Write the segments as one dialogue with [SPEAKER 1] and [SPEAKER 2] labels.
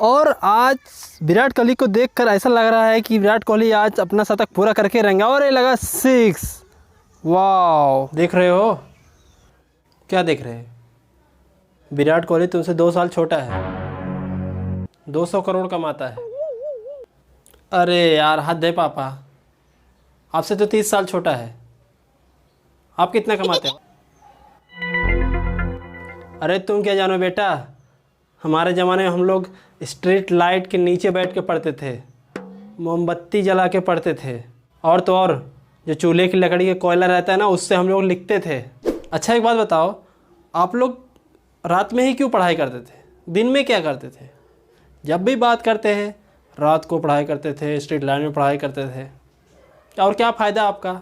[SPEAKER 1] और आज विराट कोहली को देखकर ऐसा लग रहा है कि विराट कोहली आज अपना शतक पूरा करके रहेंगे। और ये लगा 6। वाह, देख रहे हो? क्या देख रहे हैं? विराट कोहली तुमसे 2 साल छोटा है, 200 करोड़ कमाता है। अरे यार हद है पापा, आपसे तो 30 साल छोटा है। आप कितना कमाते हो? अरे तुम क्या जानो बेटा, हमारे ज़माने में हम लोग स्ट्रीट लाइट के नीचे बैठ के पढ़ते थे, मोमबत्ती जला के पढ़ते थे, और तो और जो चूल्हे की लकड़ी के कोयला रहता है ना, उससे हम लोग लिखते थे। अच्छा एक बात बताओ, आप लोग रात में ही क्यों पढ़ाई करते थे? दिन में क्या करते थे? जब भी बात करते हैं रात को पढ़ाई करते थे, स्ट्रीट लाइट में पढ़ाई करते थे। और क्या फ़ायदा आपका?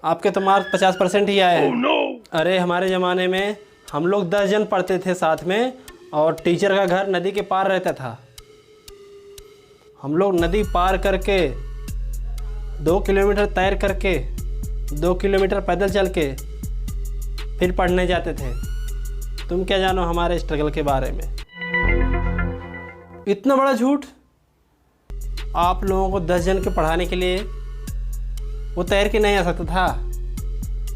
[SPEAKER 1] आपके तो मार्क्स 50% ही आए हैं। अरे हमारे ज़माने में हम लोग 10 जन पढ़ते थे साथ में, और टीचर का घर नदी के पार रहता था। हम लोग नदी पार करके 2 किलोमीटर तैर करके 2 किलोमीटर पैदल चल के फिर पढ़ने जाते थे। तुम क्या जानो हमारे स्ट्रगल के बारे में? इतना बड़ा झूठ! आप लोगों को 10 जन के पढ़ाने के लिए वो तैर के नहीं आ सकता था?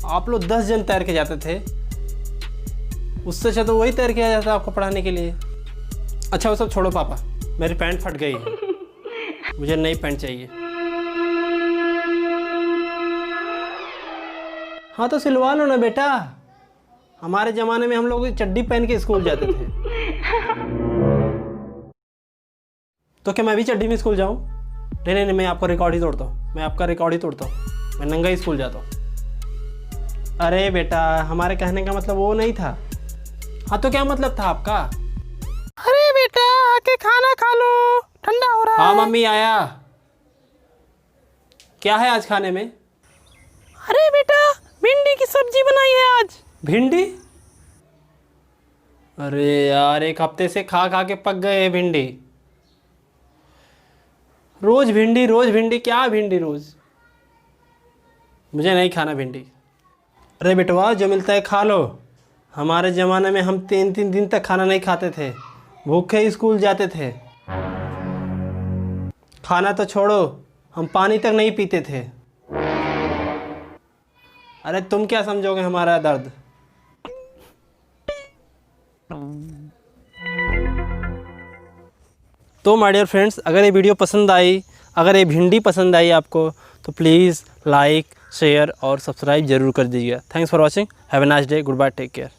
[SPEAKER 1] आप लोग 10 जन तैर के जाते थे, उससे अच्छा तो वही तैर के आ जाता आपको पढ़ाने के लिए। अच्छा वो सब छोड़ो पापा, मेरी पैंट फट गई है, मुझे नई पैंट चाहिए। हाँ तो सिलवा लो ना बेटा, हमारे ज़माने में हम लोग चड्डी पहन के स्कूल जाते थे। तो क्या मैं भी चड्डी में स्कूल जाऊँ? नहीं नहीं नहीं, मैं आपका रिकॉर्ड ही तोड़ता हूँ, मैं आपका रिकॉर्ड ही तोड़ता हूँ, मैं नंगा ही स्कूल जाता हूँ। अरे बेटा, हमारे कहने का मतलब वो नहीं था। हाँ तो क्या मतलब था आपका?
[SPEAKER 2] अरे बेटा आके खाना खा लो, ठंडा हो रहा है।
[SPEAKER 1] हाँ मम्मी आया। क्या है आज खाने में?
[SPEAKER 2] अरे बेटा भिंडी की सब्जी बनाई है आज।
[SPEAKER 1] भिंडी? अरे यार, एक हफ्ते से खा खा के पक गए हैं भिंडी। रोज भिंडी रोज भिंडी, क्या भिंडी रोज? मुझे नहीं खाना भिंडी। अरे बेटवा, जो मिलता है खा लो। हमारे ज़माने में हम 3-3 दिन तक खाना नहीं खाते थे, भूखे ही स्कूल जाते थे। खाना तो छोड़ो, हम पानी तक नहीं पीते थे। अरे तुम क्या समझोगे हमारा दर्द? तो माय डियर फ्रेंड्स, अगर ये वीडियो पसंद आई, अगर ये भिंडी पसंद आई आपको, तो प्लीज़ लाइक, शेयर और सब्सक्राइब ज़रूर कर दीजिएगा। Thanks for watching. Have a nice day. Good bye, take care.